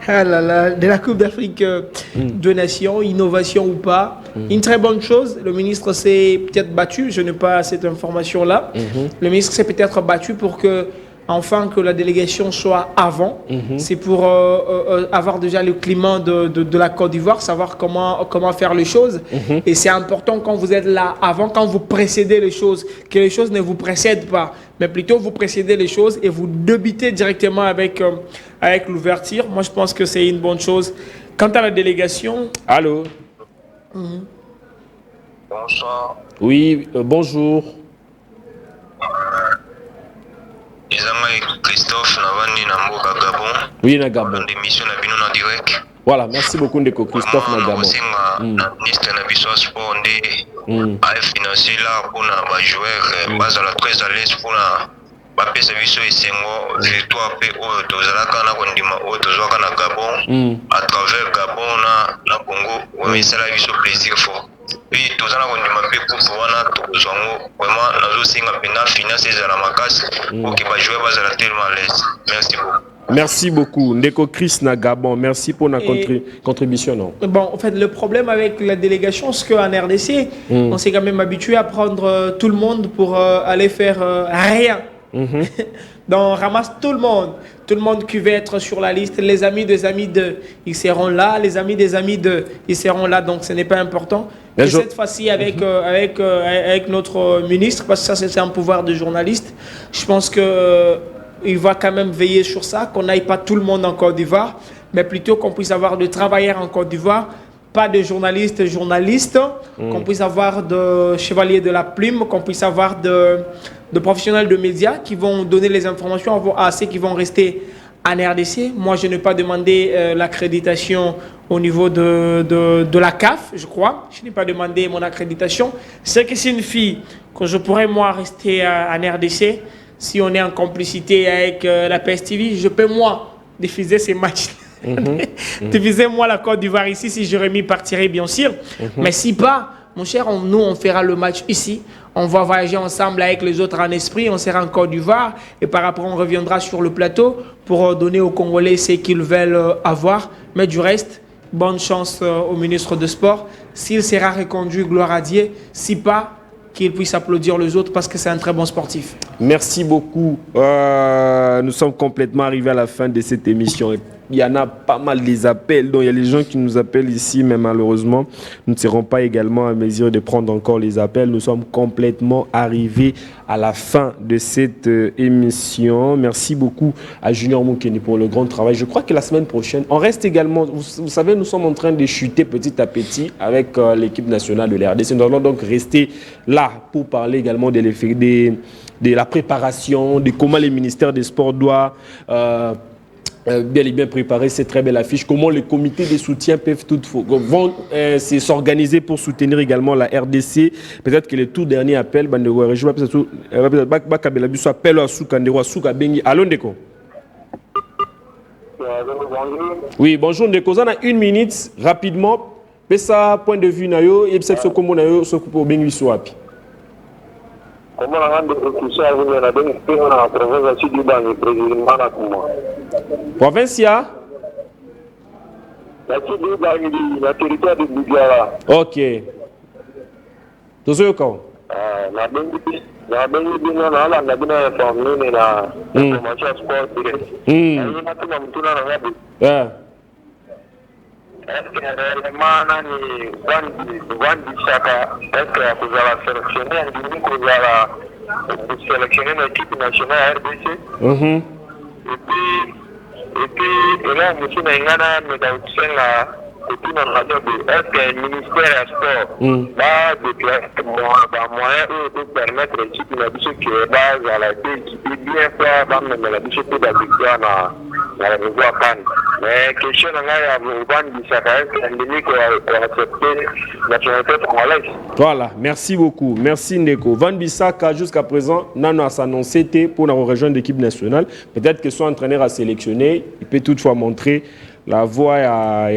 de la Coupe d'Afrique de Nations, innovation ou pas, une très bonne chose. Le ministre s'est peut-être battu, je n'ai pas cette information-là. Le ministre s'est peut-être battu pour que, enfin, que la délégation soit avant. C'est pour avoir déjà le climat de la Côte d'Ivoire, savoir comment faire les choses. Et c'est important quand vous êtes là avant, quand vous précédez les choses, que les choses ne vous précèdent pas, mais plutôt vous précédez les choses et vous débutez directement avec l'ouverture. Moi, je pense que c'est une bonne chose. Quant à la délégation... Allô? Bonsoir. Oui, bonjour. Christophe Navani Namboka Gabon. Oui, na Gabon. L'émission na bino na direct. Voilà, merci beaucoup Ndeko Christophe na Gabon. Ministre na biso sport ndé a financé là pour na ba joueur bazala très à l'aise pour na ba pesa biso esengo victoire pe o tozalaka na kondima o tozwaka na Gabon à travers Gabon na Congo vraiment ça la biso plaisir fort. Puis tout ça on demande peu pour wana to zongo vraiment nazo singa pena finance za la makasi pour que ba jouer bazala tellement à l'aise. Merci beaucoup. Merci beaucoup. Ndeko Chris Nagabon, merci pour notre contribution. Non? Bon, en fait, le problème avec la délégation, c'est qu'en RDC, on s'est quand même habitué à prendre tout le monde pour aller faire rien. Donc, on ramasse tout le monde qui veut être sur la liste. Les amis des amis de, ils seront là. Les amis des amis de, ils seront là. Donc, ce n'est pas important. Mais cette fois-ci, avec notre ministre, parce que ça, c'est un pouvoir de journaliste, je pense que il va quand même veiller sur ça, qu'on n'aille pas tout le monde en Côte d'Ivoire, mais plutôt qu'on puisse avoir de travailleurs en Côte d'Ivoire, pas de journalistes, qu'on puisse avoir de chevaliers de la plume, qu'on puisse avoir de professionnels de médias qui vont donner les informations à ceux qui vont rester en RDC. Moi, je n'ai pas demandé l'accréditation au niveau de la CAF, je crois. Je n'ai pas demandé mon accréditation. C'est que c'est une fille que je pourrais, moi, rester en RDC. Si on est en complicité avec la PS TV, je peux, moi, diffuser ces matchs. Diffuser, moi, la Côte d'Ivoire ici, si Jérémy partirait, bien sûr. Mais si pas, mon cher, nous, on fera le match ici. On va voyager ensemble avec les autres en esprit. On sera en Côte d'Ivoire. Et par après, on reviendra sur le plateau pour donner aux Congolais ce qu'ils veulent avoir. Mais du reste, bonne chance au ministre de Sport. S'il sera reconduit, gloire à Dieu. Si pas, qu'il puisse applaudir les autres parce que c'est un très bon sportif. Merci beaucoup. Nous sommes complètement arrivés à la fin de cette émission. Il y en a pas mal des appels. Donc il y a les gens qui nous appellent ici, mais malheureusement, nous ne serons pas également à mesure de prendre encore les appels. Nous sommes complètement arrivés à la fin de cette émission. Merci beaucoup à Junior Moukeni pour le grand travail. Je crois que la semaine prochaine, on reste également, vous savez, nous sommes en train de chuter petit à petit avec l'équipe nationale de l'RDC. Nous allons donc rester là pour parler également de la préparation, de comment les ministères des Sports doivent bien et bien préparer cette très belle affiche, comment les comités de soutien vont s'organiser pour soutenir également la RDC. Peut-être que le tout dernier appel, Allô Ndeko. Oui, bonjour Ndeko. On a une minute, rapidement. Pesa point de vue nayo et peut-être ce comment nayo ce pour bengi swapi. Comment on a la province du Bani, président Manakuma. Provincia? La territoire de Bugala. Ok. Tozo yoko? La Bengi Bina, la Bina informée, la formation sport direct. Est-ce que réellement, Wandi Saka, est-ce que vous allez sélectionner l'équipe nationale RDC? Et puis, là, M. Nengana, est-ce que le ministère des Sports va déclarer moyen de permettre à l'équipe nationale qui est base à la paix, qui peut bien faire, va même la biche de la victoire dans la niveau à Cannes. Mais question à vous, ça va être endémique pour accepter la nationalité congolaise. Voilà, merci beaucoup. Merci Ndeko. Van Bissaka, jusqu'à présent, Nano a s'annoncé pour nous rejoindre l'équipe nationale. Peut-être que son entraîneur a sélectionné. Il peut toutefois montrer la voie à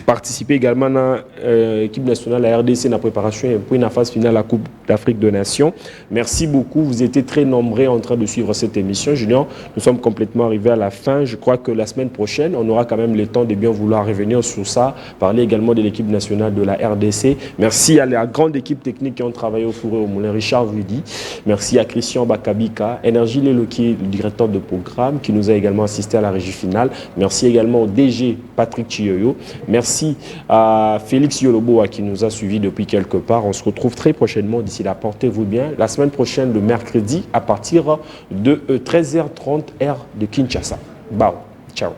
participer également à l'équipe nationale, la RDC, dans la préparation pour une phase finale à la Coupe d'Afrique de Nations. Merci beaucoup. Vous étiez très nombreux en train de suivre cette émission. Junior, nous sommes complètement arrivés à la fin. Je crois que la semaine prochaine, on aura quand même le temps de bien vouloir revenir sur ça, parler également de l'équipe nationale de la RDC. Merci à la grande équipe technique qui ont travaillé au four et au moulin, Richard Vudi. Merci à Christian Bakabika, Énergie Leloki, le directeur de programme, qui nous a également assisté à la régie finale. Merci également au DG Patrick Chiyoyo. Merci à Félix Yoloboa qui nous a suivis depuis quelque part. On se retrouve très prochainement. D'ici là, portez-vous bien. La semaine prochaine, le mercredi, à partir de 13h30 heure de Kinshasa. Ciao.